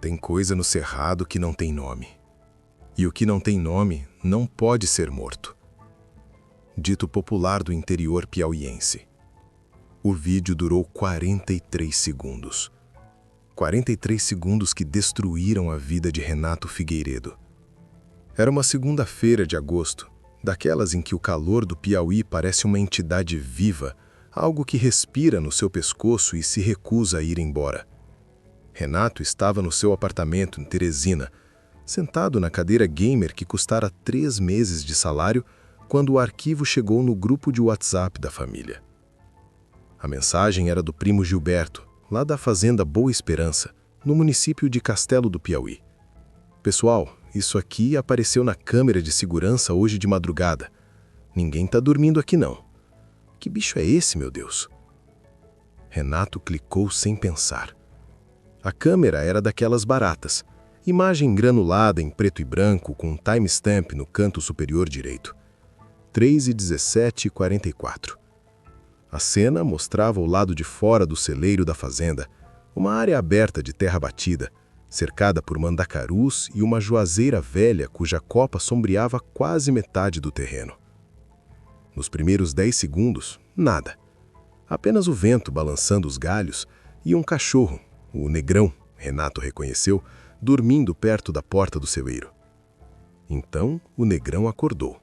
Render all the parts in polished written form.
Tem coisa no cerrado que não tem nome. E o que não tem nome não pode ser morto. Dito popular do interior piauiense. O vídeo durou 43 segundos. 43 segundos que destruíram a vida de Renato Figueiredo. Era uma segunda-feira de agosto, daquelas em que o calor do Piauí parece uma entidade viva, algo que respira no seu pescoço e se recusa a ir embora. Renato estava no seu apartamento em Teresina, sentado na cadeira gamer que custara 3 meses de salário, quando o arquivo chegou no grupo de WhatsApp da família. A mensagem era do primo Gilberto, lá da fazenda Boa Esperança, no município de Castelo do Piauí. Pessoal, isso aqui apareceu na câmera de segurança hoje de madrugada. Ninguém tá dormindo aqui não. Que bicho é esse, meu Deus? Renato clicou sem pensar. A câmera era daquelas baratas, imagem granulada em preto e branco com um timestamp no canto superior direito. 3h17:44. A cena mostrava o lado de fora do celeiro da fazenda, uma área aberta de terra batida, cercada por mandacarus e uma juazeira velha cuja copa sombreava quase metade do terreno. Nos primeiros 10 segundos, nada. Apenas o vento balançando os galhos e um cachorro, o Negrão, Renato reconheceu, dormindo perto da porta do celeiro. Então, o Negrão acordou.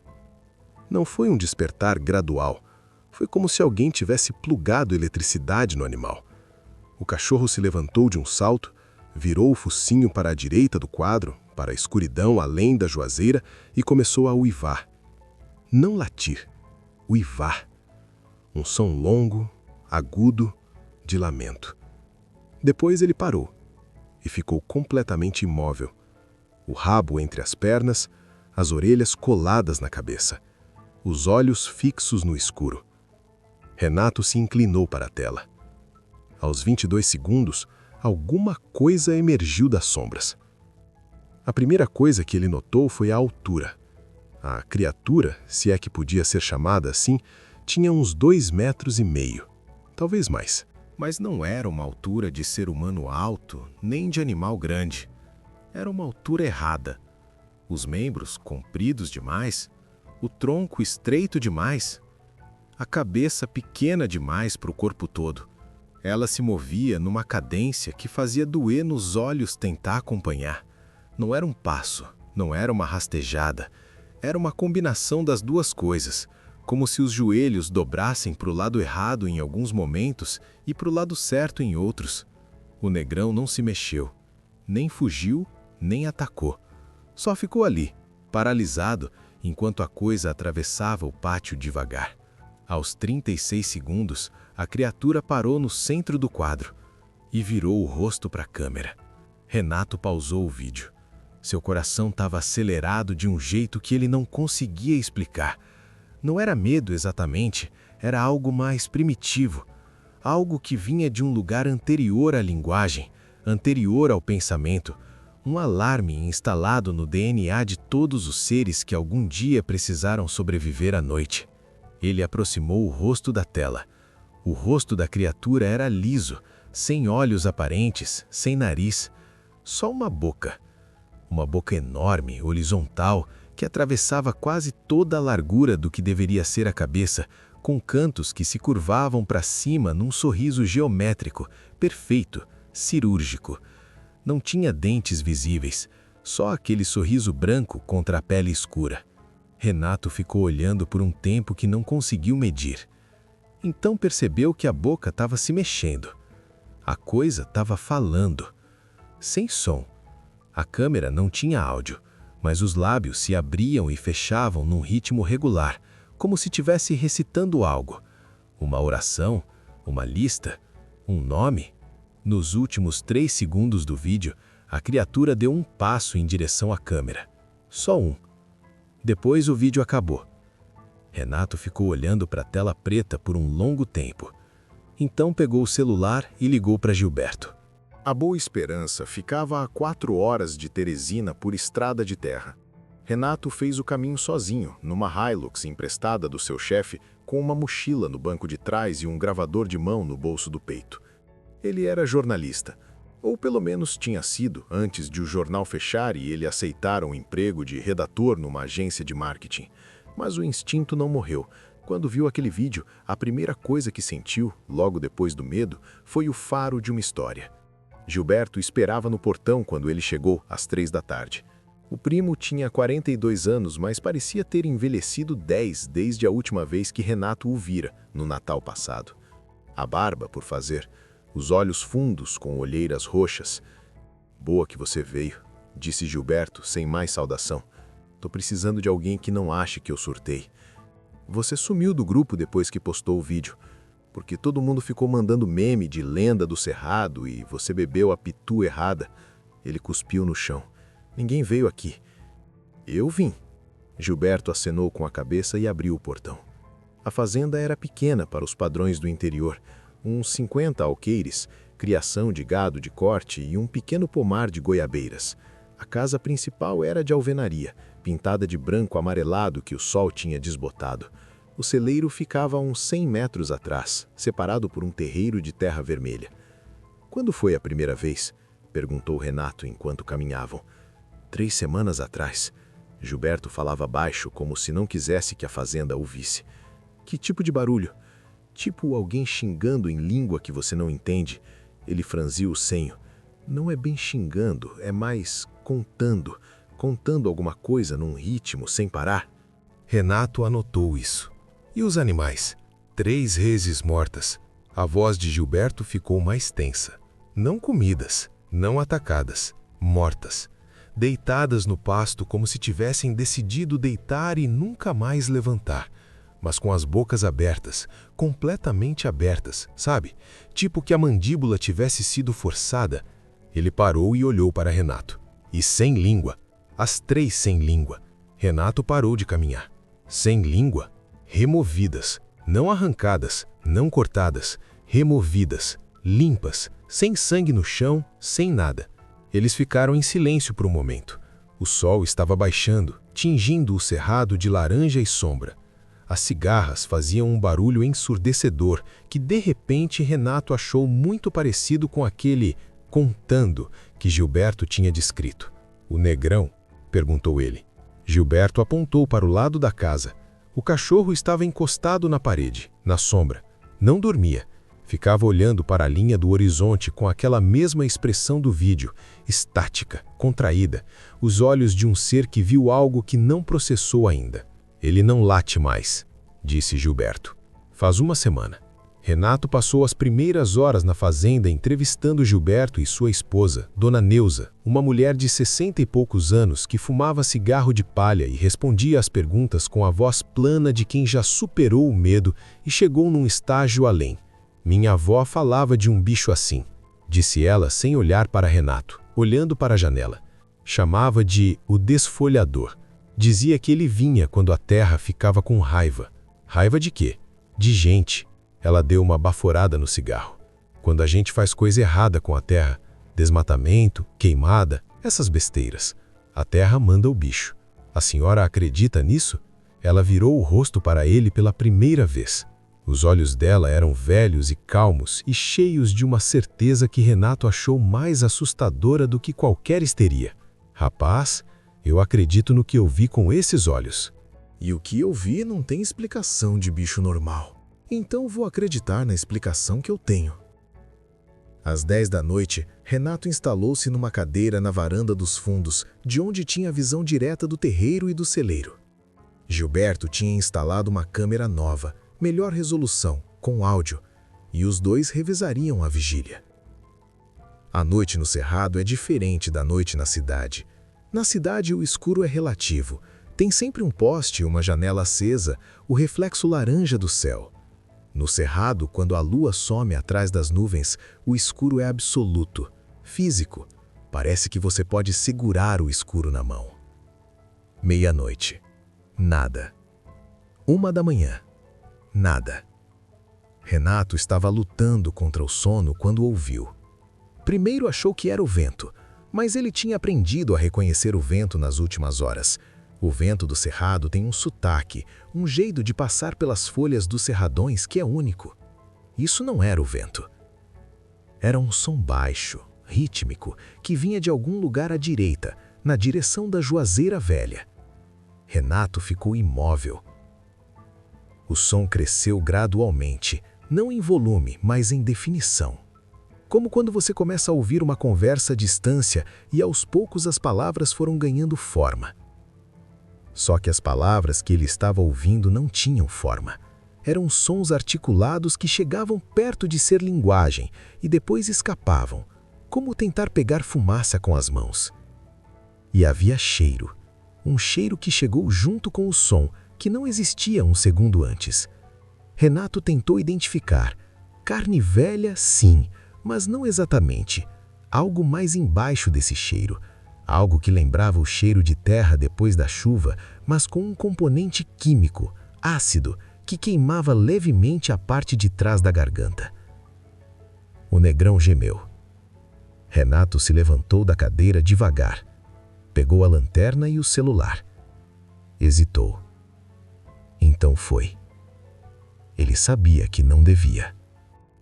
Não foi um despertar gradual. Foi como se alguém tivesse plugado eletricidade no animal. O cachorro se levantou de um salto, virou o focinho para a direita do quadro, para a escuridão além da juazeira, e começou a uivar. Não latir, uivar. Um som longo, agudo, de lamento. Depois ele parou e ficou completamente imóvel. O rabo entre as pernas, as orelhas coladas na cabeça, os olhos fixos no escuro. Renato se inclinou para a tela. Aos 22 segundos, alguma coisa emergiu das sombras. A primeira coisa que ele notou foi a altura. A criatura, se é que podia ser chamada assim, tinha uns 2,5 metros, talvez mais. Mas não era uma altura de ser humano alto, nem de animal grande. Era uma altura errada. Os membros compridos demais, o tronco estreito demais, a cabeça pequena demais para o corpo todo. Ela se movia numa cadência que fazia doer nos olhos tentar acompanhar. Não era um passo, não era uma rastejada. Era uma combinação das duas coisas, como se os joelhos dobrassem para o lado errado em alguns momentos e para o lado certo em outros. O Negrão não se mexeu, nem fugiu, nem atacou. Só ficou ali, paralisado, enquanto a coisa atravessava o pátio devagar. Aos 36 segundos, a criatura parou no centro do quadro e virou o rosto para a câmera. Renato pausou o vídeo. Seu coração estava acelerado de um jeito que ele não conseguia explicar. Não era medo exatamente, era algo mais primitivo. Algo que vinha de um lugar anterior à linguagem, anterior ao pensamento. Um alarme instalado no DNA de todos os seres que algum dia precisaram sobreviver à noite. Ele aproximou o rosto da tela. O rosto da criatura era liso, sem olhos aparentes, sem nariz. Só uma boca. Uma boca enorme, horizontal, que atravessava quase toda a largura do que deveria ser a cabeça, com cantos que se curvavam para cima num sorriso geométrico, perfeito, cirúrgico. Não tinha dentes visíveis, só aquele sorriso branco contra a pele escura. Renato ficou olhando por um tempo que não conseguiu medir. Então percebeu que a boca estava se mexendo. A coisa estava falando. Sem som. A câmera não tinha áudio, mas os lábios se abriam e fechavam num ritmo regular, como se estivesse recitando algo. Uma oração, uma lista, um nome. Nos últimos 3 segundos do vídeo, a criatura deu um passo em direção à câmera. Só um. Depois o vídeo acabou. Renato ficou olhando para a tela preta por um longo tempo. Então pegou o celular e ligou para Gilberto. A Boa Esperança ficava a 4 horas de Teresina por estrada de terra. Renato fez o caminho sozinho, numa Hilux emprestada do seu chefe, com uma mochila no banco de trás e um gravador de mão no bolso do peito. Ele era jornalista. Ou pelo menos tinha sido antes de o jornal fechar e ele aceitar um emprego de redator numa agência de marketing. Mas o instinto não morreu. Quando viu aquele vídeo, a primeira coisa que sentiu, logo depois do medo, foi o faro de uma história. Gilberto esperava no portão quando ele chegou, às 3 da tarde. O primo tinha 42 anos, mas parecia ter envelhecido 10 desde a última vez que Renato o vira, no Natal passado. A barba por fazer, os olhos fundos com olheiras roxas. "Boa que você veio", disse Gilberto, sem mais saudação. "Tô precisando de alguém que não ache que eu surtei. Você sumiu do grupo depois que postou o vídeo, porque todo mundo ficou mandando meme de lenda do Cerrado e você bebeu a pitu errada." Ele cuspiu no chão. "Ninguém veio aqui." "Eu vim." Gilberto acenou com a cabeça e abriu o portão. A fazenda era pequena para os padrões do interior, uns 50 alqueires, criação de gado de corte e um pequeno pomar de goiabeiras. A casa principal era de alvenaria, pintada de branco amarelado que o sol tinha desbotado. O celeiro ficava a uns 100 metros atrás, separado por um terreiro de terra vermelha. "Quando foi a primeira vez?" perguntou Renato enquanto caminhavam. 3 semanas atrás." Gilberto falava baixo, como se não quisesse que a fazenda ouvisse. "Que tipo de barulho?" "Tipo alguém xingando em língua que você não entende." Ele franziu o senho. "Não é bem xingando, é mais contando alguma coisa num ritmo sem parar." Renato anotou isso. "E os animais?" "3 reses mortas." A voz de Gilberto ficou mais tensa. "Não comidas, não atacadas, mortas. Deitadas no pasto como se tivessem decidido deitar e nunca mais levantar. Mas com as bocas abertas, completamente abertas, sabe? Tipo que a mandíbula tivesse sido forçada." Ele parou e olhou para Renato. "E sem língua. As 3 sem língua." Renato parou de caminhar. "Sem língua? Removidas. Não arrancadas, não cortadas. Removidas. Limpas. Sem sangue no chão, sem nada." Eles ficaram em silêncio por um momento. O sol estava baixando, tingindo o cerrado de laranja e sombra. As cigarras faziam um barulho ensurdecedor que, de repente, Renato achou muito parecido com aquele "contando" que Gilberto tinha descrito. "O negrão?" perguntou ele. Gilberto apontou para o lado da casa. O cachorro estava encostado na parede, na sombra. Não dormia. Ficava olhando para a linha do horizonte com aquela mesma expressão do vídeo, estática, contraída, os olhos de um ser que viu algo que não processou ainda. "Ele não late mais", disse Gilberto. "Faz uma semana." Renato passou as primeiras horas na fazenda entrevistando Gilberto e sua esposa, Dona Neuza, uma mulher de 60 e poucos anos que fumava cigarro de palha e respondia às perguntas com a voz plana de quem já superou o medo e chegou num estágio além. "Minha avó falava de um bicho assim", disse ela sem olhar para Renato, olhando para a janela. "Chamava de o desfolhador. Dizia que ele vinha quando a terra ficava com raiva." "Raiva de quê?" "De gente." Ela deu uma baforada no cigarro. "Quando a gente faz coisa errada com a terra, desmatamento, queimada, essas besteiras, a terra manda o bicho. A senhora acredita nisso?" Ela virou o rosto para ele pela primeira vez. Os olhos dela eram velhos e calmos e cheios de uma certeza que Renato achou mais assustadora do que qualquer histeria. "Rapaz, eu acredito no que eu vi com esses olhos." "E o que eu vi não tem explicação de bicho normal. Então vou acreditar na explicação que eu tenho." Às 10 da noite, Renato instalou-se numa cadeira na varanda dos fundos, de onde tinha visão direta do terreiro e do celeiro. Gilberto tinha instalado uma câmera nova, melhor resolução, com áudio, e os dois revezariam a vigília. A noite no Cerrado é diferente da noite na cidade. Na cidade o escuro é relativo. Tem sempre um poste e uma janela acesa, o reflexo laranja do céu. No Cerrado, quando a lua some atrás das nuvens, o escuro é absoluto, físico. Parece que você pode segurar o escuro na mão. Meia-noite. Nada. 1 da manhã. Nada. Renato estava lutando contra o sono quando ouviu. Primeiro achou que era o vento, mas ele tinha aprendido a reconhecer o vento nas últimas horas. O vento do cerrado tem um sotaque, um jeito de passar pelas folhas dos cerradões que é único. Isso não era o vento. Era um som baixo, rítmico, que vinha de algum lugar à direita, na direção da Juazeira Velha. Renato ficou imóvel. O som cresceu gradualmente, não em volume, mas em definição. Como quando você começa a ouvir uma conversa à distância e aos poucos as palavras foram ganhando forma. Só que as palavras que ele estava ouvindo não tinham forma. Eram sons articulados que chegavam perto de ser linguagem e depois escapavam, como tentar pegar fumaça com as mãos. E havia cheiro, um cheiro que chegou junto com o som, que não existia um segundo antes. Renato tentou identificar. Carne velha, sim, mas não exatamente. Algo mais embaixo desse cheiro. Algo que lembrava o cheiro de terra depois da chuva, mas com um componente químico, ácido, que queimava levemente a parte de trás da garganta. O negrão gemeu. Renato se levantou da cadeira devagar. Pegou a lanterna e o celular. Hesitou. Então foi. Ele sabia que não devia.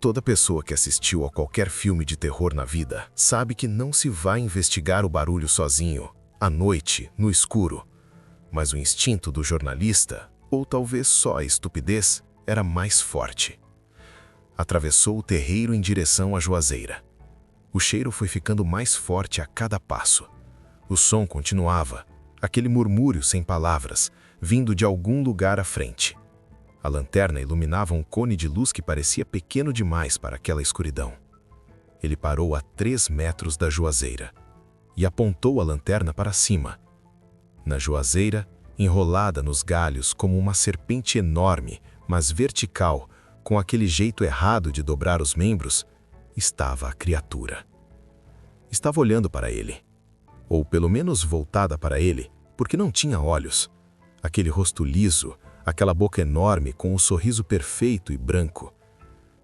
Toda pessoa que assistiu a qualquer filme de terror na vida sabe que não se vai investigar o barulho sozinho, à noite, no escuro. Mas o instinto do jornalista, ou talvez só a estupidez, era mais forte. Atravessou o terreiro em direção à Juazeira. O cheiro foi ficando mais forte a cada passo. O som continuava, aquele murmúrio sem palavras, vindo de algum lugar à frente. A lanterna iluminava um cone de luz que parecia pequeno demais para aquela escuridão. Ele parou a 3 metros da Juazeira e apontou a lanterna para cima. Na Juazeira, enrolada nos galhos como uma serpente enorme, mas vertical, com aquele jeito errado de dobrar os membros, estava a criatura. Estava olhando para ele, ou pelo menos voltada para ele, porque não tinha olhos. Aquele rosto liso, aquela boca enorme com um sorriso perfeito e branco.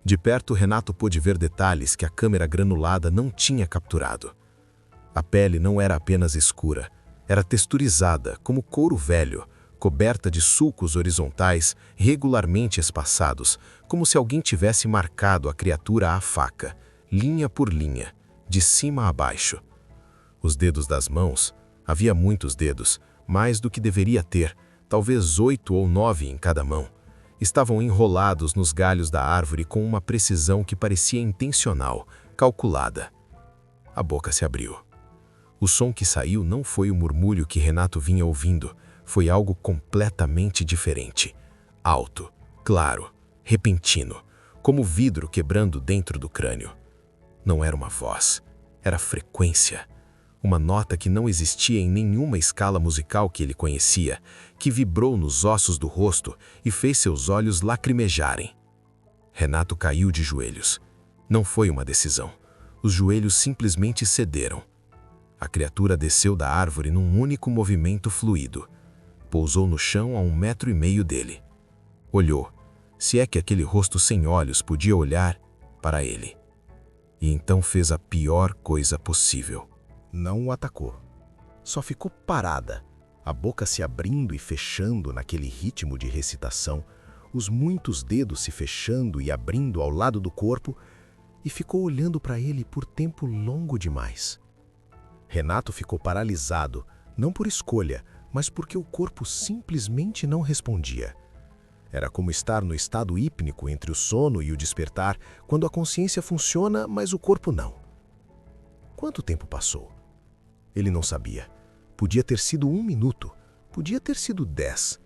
De perto, Renato pôde ver detalhes que a câmera granulada não tinha capturado. A pele não era apenas escura, era texturizada, como couro velho, coberta de sulcos horizontais regularmente espaçados, como se alguém tivesse marcado a criatura à faca, linha por linha, de cima a baixo. Os dedos das mãos, havia muitos dedos, mais do que deveria ter, talvez 8 ou 9 em cada mão, estavam enrolados nos galhos da árvore com uma precisão que parecia intencional, calculada. A boca se abriu. O som que saiu não foi o murmúrio que Renato vinha ouvindo, foi algo completamente diferente. Alto, claro, repentino, como vidro quebrando dentro do crânio. Não era uma voz, era frequência. Uma nota que não existia em nenhuma escala musical que ele conhecia, que vibrou nos ossos do rosto e fez seus olhos lacrimejarem. Renato caiu de joelhos. Não foi uma decisão. Os joelhos simplesmente cederam. A criatura desceu da árvore num único movimento fluido. Pousou no chão a 1,5 metros dele. Olhou, se é que aquele rosto sem olhos podia olhar, para ele. E então fez a pior coisa possível. Não o atacou. Só ficou parada, a boca se abrindo e fechando naquele ritmo de recitação, os muitos dedos se fechando e abrindo ao lado do corpo, e ficou olhando para ele por tempo longo demais. Renato ficou paralisado, não por escolha, mas porque o corpo simplesmente não respondia. Era como estar no estado hípnico entre o sono e o despertar, quando a consciência funciona, mas o corpo não. Quanto tempo passou? Ele não sabia. Podia ter sido 1 minuto, podia ter sido 10.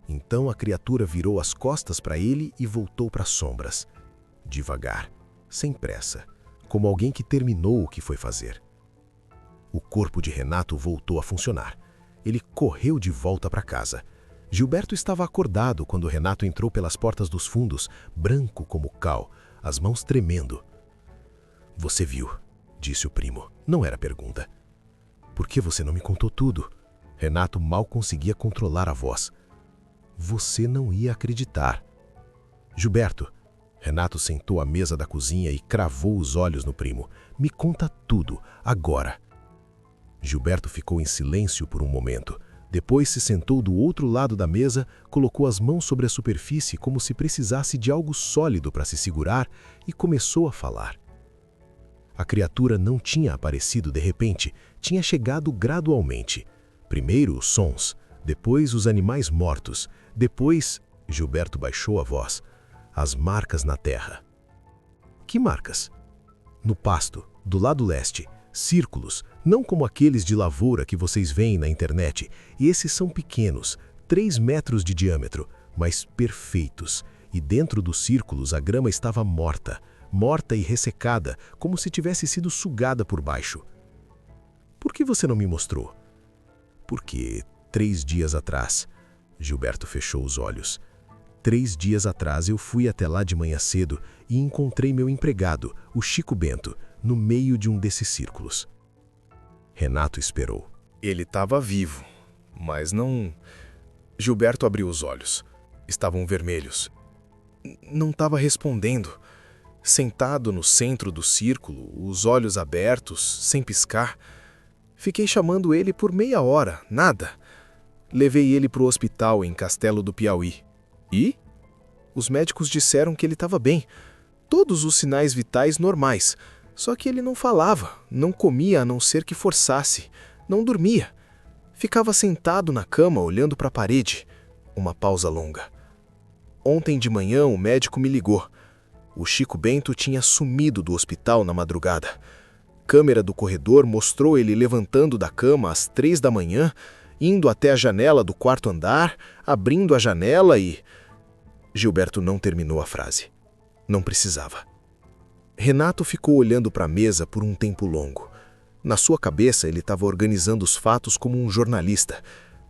Então a criatura virou as costas para ele e voltou para as sombras. Devagar, sem pressa, como alguém que terminou o que foi fazer. O corpo de Renato voltou a funcionar. Ele correu de volta para casa. Gilberto estava acordado quando Renato entrou pelas portas dos fundos, branco como cal, as mãos tremendo. "Você viu?", disse o primo. Não era pergunta. "Por que você não me contou tudo?" Renato mal conseguia controlar a voz. "Você não ia acreditar." "Gilberto." Renato sentou à mesa da cozinha e cravou os olhos no primo. "Me conta tudo, agora." Gilberto ficou em silêncio por um momento. Depois se sentou do outro lado da mesa, colocou as mãos sobre a superfície como se precisasse de algo sólido para se segurar e começou a falar. A criatura não tinha aparecido de repente, tinha chegado gradualmente. Primeiro os sons, depois os animais mortos, depois... Gilberto baixou a voz. As marcas na terra. Que marcas? No pasto, do lado leste, círculos, não como aqueles de lavoura que vocês veem na internet. E esses são pequenos, 3 metros de diâmetro, mas perfeitos. E dentro dos círculos a grama estava morta, morta e ressecada, como se tivesse sido sugada por baixo. Por que você não me mostrou? Porque 3 dias atrás... Gilberto fechou os olhos. 3 dias atrás eu fui até lá de manhã cedo e encontrei meu empregado, o Chico Bento, no meio de um desses círculos. Renato esperou. Ele estava vivo, mas não... Gilberto abriu os olhos. Estavam vermelhos. Não estava respondendo. Sentado no centro do círculo, os olhos abertos, sem piscar. Fiquei chamando ele por meia hora, nada. Levei ele para o hospital em Castelo do Piauí. E? Os médicos disseram que ele estava bem. Todos os sinais vitais normais. Só que ele não falava, não comia a não ser que forçasse. Não dormia. Ficava sentado na cama olhando para a parede. Uma pausa longa. Ontem de manhã o médico me ligou. O Chico Bento tinha sumido do hospital na madrugada. Câmera do corredor mostrou ele levantando da cama às 3 da manhã, indo até a janela do quarto andar, abrindo a janela e... Gilberto não terminou a frase. Não precisava. Renato ficou olhando para a mesa por um tempo longo. Na sua cabeça ele estava organizando os fatos como um jornalista,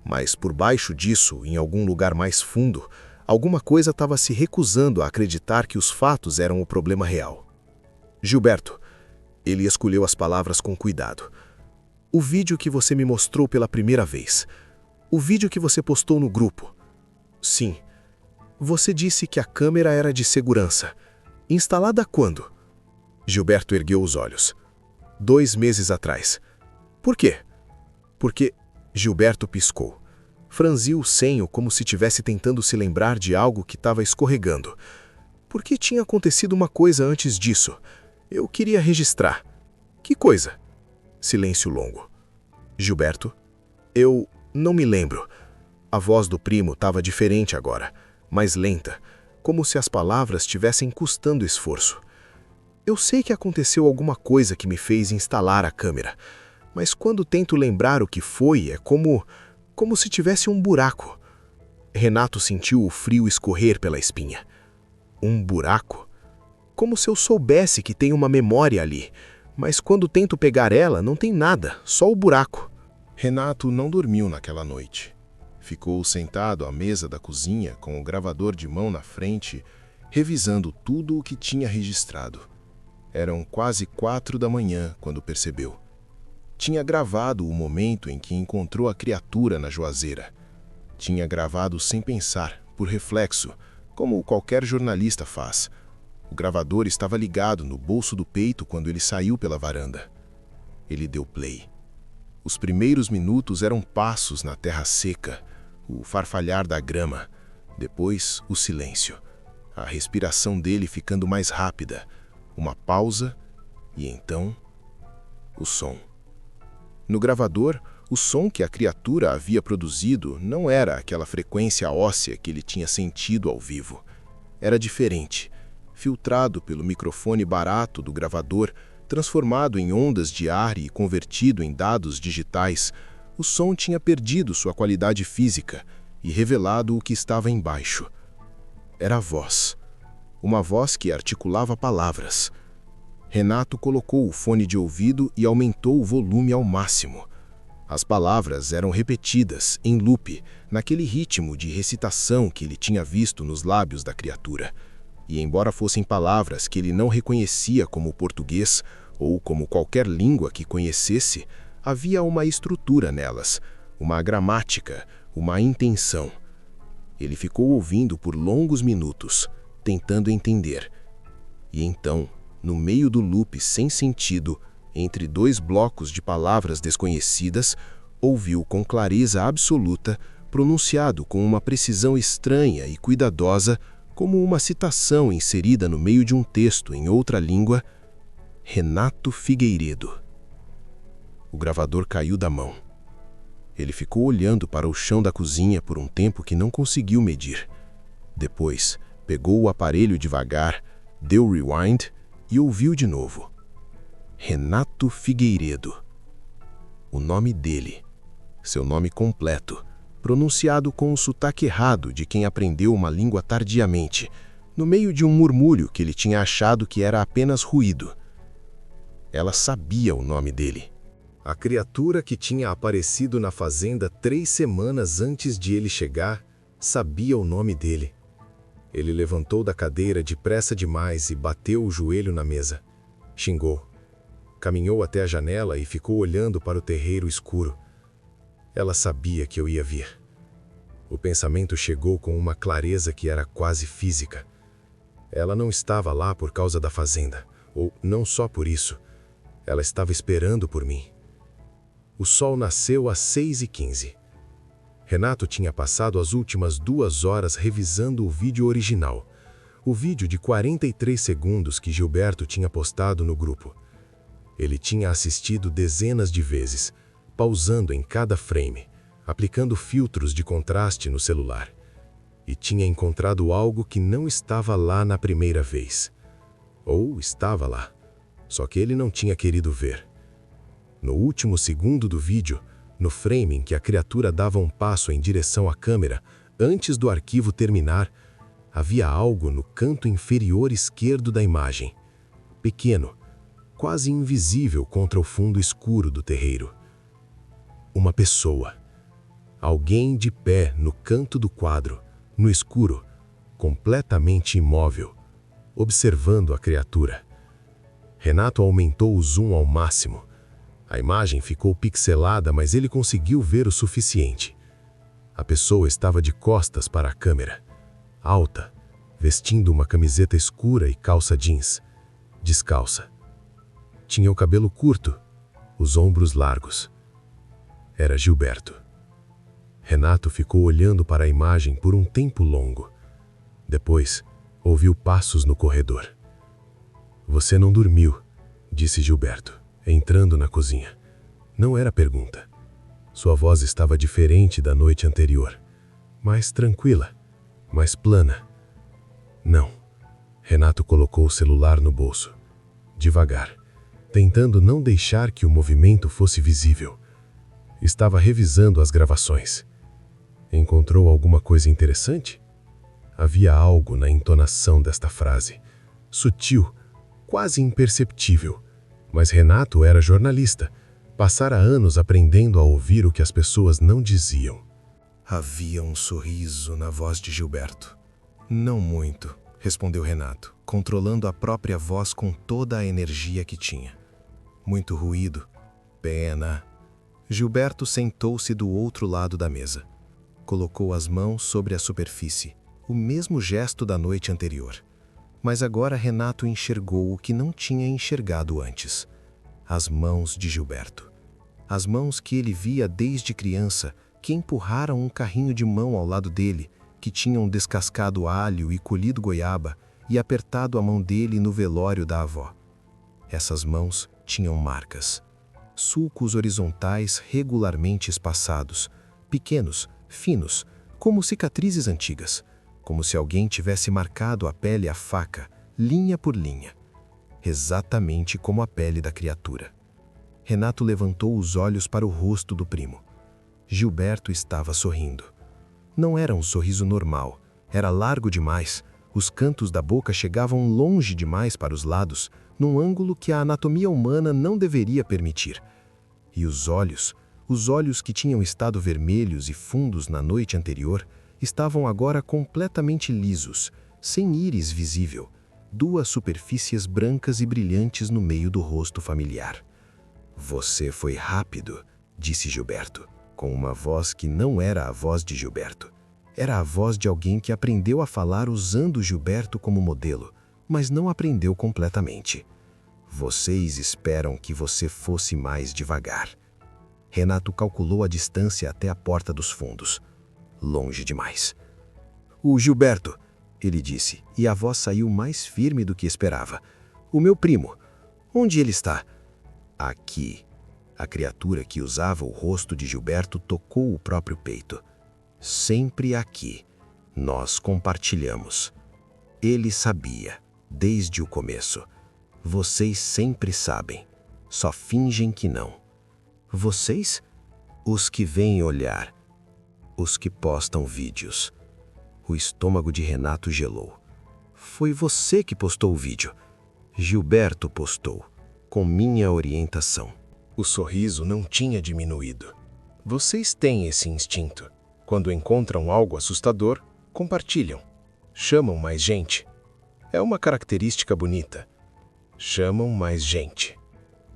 mas por baixo disso, em algum lugar mais fundo, alguma coisa estava se recusando a acreditar que os fatos eram o problema real. Gilberto, ele escolheu as palavras com cuidado. O vídeo que você me mostrou pela primeira vez. O vídeo que você postou no grupo. Sim. Você disse que a câmera era de segurança. Instalada quando? Gilberto ergueu os olhos. 2 meses atrás. Por quê? Porque... Gilberto piscou. Franziu o senho como se estivesse tentando se lembrar de algo que estava escorregando. Porque tinha acontecido uma coisa antes disso. Eu queria registrar. Que coisa? Silêncio longo. Gilberto? Eu não me lembro. A voz do primo estava diferente agora, mais lenta, como se as palavras estivessem custando esforço. Eu sei que aconteceu alguma coisa que me fez instalar a câmera, mas quando tento lembrar o que foi, é como se tivesse um buraco. Renato sentiu o frio escorrer pela espinha. Um buraco? Como se eu soubesse que tem uma memória ali, mas quando tento pegar ela, não tem nada, só o buraco. Renato não dormiu naquela noite. Ficou sentado à mesa da cozinha com o gravador de mão na frente, revisando tudo o que tinha registrado. Eram quase 4 da manhã quando percebeu. Tinha gravado o momento em que encontrou a criatura na juazeira. Tinha gravado sem pensar, por reflexo, como qualquer jornalista faz. O gravador estava ligado no bolso do peito quando ele saiu pela varanda. Ele deu play. Os primeiros minutos eram passos na terra seca, o farfalhar da grama, depois o silêncio, a respiração dele ficando mais rápida, uma pausa e então o som. No gravador, o som que a criatura havia produzido não era aquela frequência óssea que ele tinha sentido ao vivo. Era diferente, filtrado pelo microfone barato do gravador, transformado em ondas de ar e convertido em dados digitais. O som tinha perdido sua qualidade física e revelado o que estava embaixo. Era a voz. Uma voz que articulava palavras. Renato colocou o fone de ouvido e aumentou o volume ao máximo. As palavras eram repetidas, em loop, naquele ritmo de recitação que ele tinha visto nos lábios da criatura. E embora fossem palavras que ele não reconhecia como português ou como qualquer língua que conhecesse, havia uma estrutura nelas, uma gramática, uma intenção. Ele ficou ouvindo por longos minutos, tentando entender. E então, no meio do loop sem sentido, entre 2 blocos de palavras desconhecidas, ouviu com clareza absoluta, pronunciado com uma precisão estranha e cuidadosa, como uma citação inserida no meio de um texto em outra língua: Renato Figueiredo. O gravador caiu da mão. Ele ficou olhando para o chão da cozinha por um tempo que não conseguiu medir. Depois, pegou o aparelho devagar, deu rewind e ouviu de novo. Renato Figueiredo. O nome dele. Seu nome completo, pronunciado com o sotaque errado de quem aprendeu uma língua tardiamente, no meio de um murmúrio que ele tinha achado que era apenas ruído. Ela sabia o nome dele. A criatura que tinha aparecido na fazenda 3 semanas antes de ele chegar sabia o nome dele. Ele levantou da cadeira depressa demais e bateu o joelho na mesa. Xingou. Caminhou até a janela e ficou olhando para o terreiro escuro. Ela sabia que eu ia vir. O pensamento chegou com uma clareza que era quase física. Ela não estava lá por causa da fazenda, ou não só por isso. Ela estava esperando por mim. O sol nasceu às 6h15. Renato tinha passado as últimas 2 horas revisando o vídeo original. O vídeo de 43 segundos que Gilberto tinha postado no grupo. Ele tinha assistido dezenas de vezes, pausando em cada frame, aplicando filtros de contraste no celular. E tinha encontrado algo que não estava lá na primeira vez. Ou estava lá, só que ele não tinha querido ver. No último segundo do vídeo, no frame em que a criatura dava um passo em direção à câmera, antes do arquivo terminar, havia algo no canto inferior esquerdo da imagem. Pequeno, quase invisível contra o fundo escuro do terreiro. Uma pessoa. Alguém de pé no canto do quadro, no escuro, completamente imóvel, observando a criatura. Renato aumentou o zoom ao máximo. A imagem ficou pixelada, mas ele conseguiu ver o suficiente. A pessoa estava de costas para a câmera, alta, vestindo uma camiseta escura e calça jeans, descalça. Tinha o cabelo curto, os ombros largos. Era Gilberto. Renato ficou olhando para a imagem por um tempo longo. Depois, ouviu passos no corredor. "Você não dormiu", disse Gilberto, entrando na cozinha. Não era pergunta. Sua voz estava diferente da noite anterior. Mais tranquila, mais plana. Não. Renato colocou o celular no bolso. Devagar, tentando não deixar que o movimento fosse visível. Estava revisando as gravações. Encontrou alguma coisa interessante? Havia algo na entonação desta frase. Sutil, quase imperceptível. Mas Renato era jornalista. Passara anos aprendendo a ouvir o que as pessoas não diziam. Havia um sorriso na voz de Gilberto. "Não muito", respondeu Renato, controlando a própria voz com toda a energia que tinha. "Muito ruído. Pena." Gilberto sentou-se do outro lado da mesa. Colocou as mãos sobre a superfície, o mesmo gesto da noite anterior. Mas agora Renato enxergou o que não tinha enxergado antes. As mãos de Gilberto. As mãos que ele via desde criança, que empurraram um carrinho de mão ao lado dele, que tinham descascado alho e colhido goiaba e apertado a mão dele no velório da avó. Essas mãos tinham marcas. Sulcos horizontais regularmente espaçados, pequenos, finos, como cicatrizes antigas, como se alguém tivesse marcado a pele à faca, linha por linha. Exatamente como a pele da criatura. Renato levantou os olhos para o rosto do primo. Gilberto estava sorrindo. Não era um sorriso normal, era largo demais, os cantos da boca chegavam longe demais para os lados, num ângulo que a anatomia humana não deveria permitir. E os olhos que tinham estado vermelhos e fundos na noite anterior, estavam agora completamente lisos, sem íris visível, 2 superfícies brancas e brilhantes no meio do rosto familiar. "Você foi rápido", disse Gilberto, com uma voz que não era a voz de Gilberto. Era a voz de alguém que aprendeu a falar usando Gilberto como modelo, mas não aprendeu completamente. "Vocês esperam que você fosse mais devagar." Renato calculou a distância até a porta dos fundos. Longe demais. "O Gilberto", ele disse, e a voz saiu mais firme do que esperava. "O meu primo. Onde ele está? Aqui. A criatura que usava o rosto de Gilberto tocou o próprio peito. Sempre aqui. Nós compartilhamos. Ele sabia, desde o começo. Vocês sempre sabem. Só fingem que não. Vocês? Os que vêm olhar. Os que postam vídeos. O estômago de Renato gelou. Foi você que postou o vídeo. Gilberto postou, com minha orientação. O sorriso não tinha diminuído. Vocês têm esse instinto. Quando encontram algo assustador, compartilham. Chamam mais gente. É uma característica bonita. Chamam mais gente.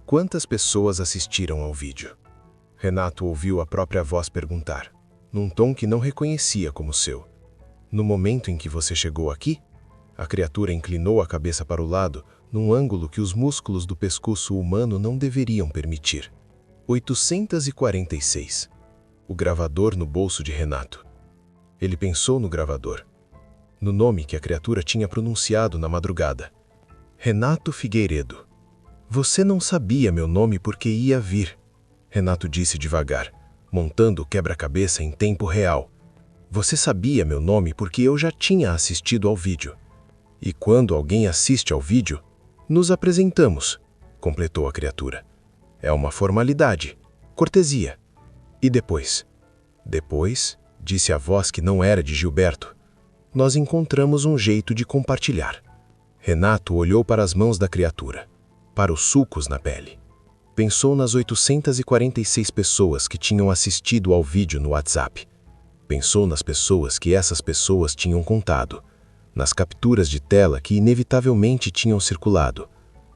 Quantas pessoas assistiram ao vídeo? Renato ouviu a própria voz perguntar, num tom que não reconhecia como seu. No momento em que você chegou aqui, a criatura inclinou a cabeça para o lado, num ângulo que os músculos do pescoço humano não deveriam permitir. 846. O gravador no bolso de Renato. Ele pensou no gravador, no nome que a criatura tinha pronunciado na madrugada. Renato Figueiredo. Você não sabia meu nome porque ia vir, Renato disse devagar, montando o quebra-cabeça em tempo real. Você sabia meu nome porque eu já tinha assistido ao vídeo. E quando alguém assiste ao vídeo, nos apresentamos, completou a criatura. É uma formalidade, cortesia. E depois? Depois, disse a voz que não era de Gilberto, nós encontramos um jeito de compartilhar. Renato olhou para as mãos da criatura, para os sulcos na pele. Pensou nas 846 pessoas que tinham assistido ao vídeo no WhatsApp. Pensou nas pessoas que essas pessoas tinham contado, nas capturas de tela que inevitavelmente tinham circulado,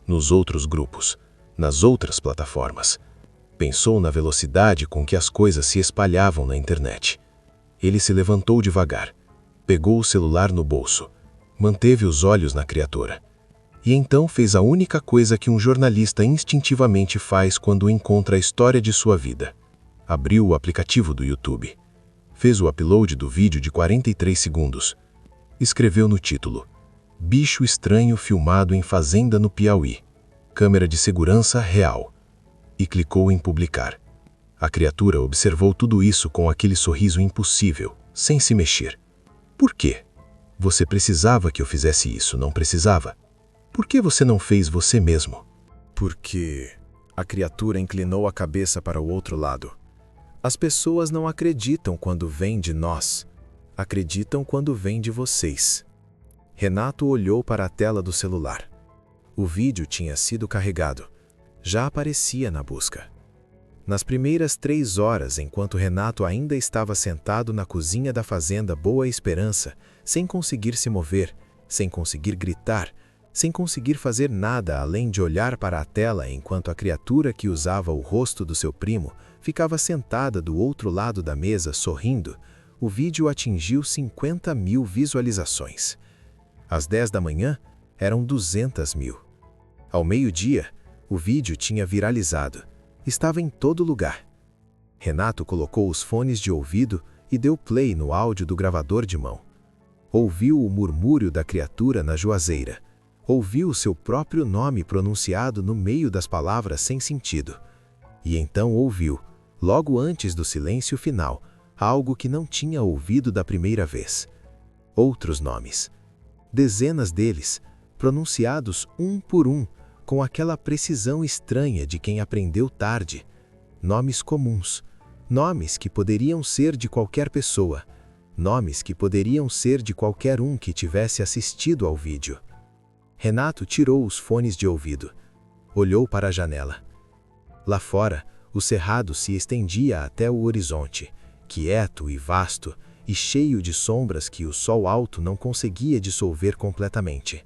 nos outros grupos, nas outras plataformas. Pensou na velocidade com que as coisas se espalhavam na internet. Ele se levantou devagar, pegou o celular no bolso, manteve os olhos na criatura. E então fez a única coisa que um jornalista instintivamente faz quando encontra a história de sua vida. Abriu o aplicativo do YouTube. Fez o upload do vídeo de 43 segundos. Escreveu no título: Bicho estranho filmado em fazenda no Piauí. Câmera de segurança real. E clicou em publicar. A criatura observou tudo isso com aquele sorriso impossível, sem se mexer. Por quê? Você precisava que eu fizesse isso, não precisava? Por que você não fez você mesmo? Porque... A criatura inclinou a cabeça para o outro lado. As pessoas não acreditam quando vêm de nós. Acreditam quando vêm de vocês. Renato olhou para a tela do celular. O vídeo tinha sido carregado. Já aparecia na busca. Nas primeiras 3 horas, enquanto Renato ainda estava sentado na cozinha da fazenda Boa Esperança, sem conseguir se mover, sem conseguir gritar, sem conseguir fazer nada além de olhar para a tela enquanto a criatura que usava o rosto do seu primo ficava sentada do outro lado da mesa sorrindo, o vídeo atingiu 50.000 visualizações. Às 10 da manhã, eram 200.000. Ao meio-dia, o vídeo tinha viralizado. Estava em todo lugar. Renato colocou os fones de ouvido e deu play no áudio do gravador de mão. Ouviu o murmúrio da criatura na juazeira. Ouviu o seu próprio nome pronunciado no meio das palavras sem sentido. E então ouviu, logo antes do silêncio final, algo que não tinha ouvido da primeira vez. Outros nomes. Dezenas deles, pronunciados um por um, com aquela precisão estranha de quem aprendeu tarde. Nomes comuns. Nomes que poderiam ser de qualquer pessoa. Nomes que poderiam ser de qualquer um que tivesse assistido ao vídeo. Renato tirou os fones de ouvido. Olhou para a janela. Lá fora, o cerrado se estendia até o horizonte, quieto e vasto, e cheio de sombras que o sol alto não conseguia dissolver completamente.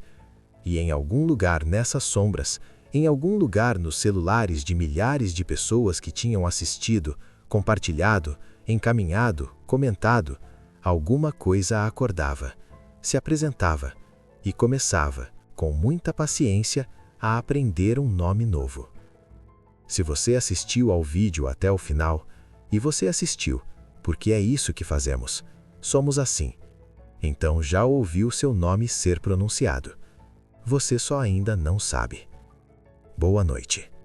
E em algum lugar nessas sombras, em algum lugar nos celulares de milhares de pessoas que tinham assistido, compartilhado, encaminhado, comentado, alguma coisa acordava, se apresentava e começava, com muita paciência, a aprender um nome novo. Se você assistiu ao vídeo até o final, e você assistiu, porque é isso que fazemos, somos assim, então já ouviu seu nome ser pronunciado. Você só ainda não sabe. Boa noite.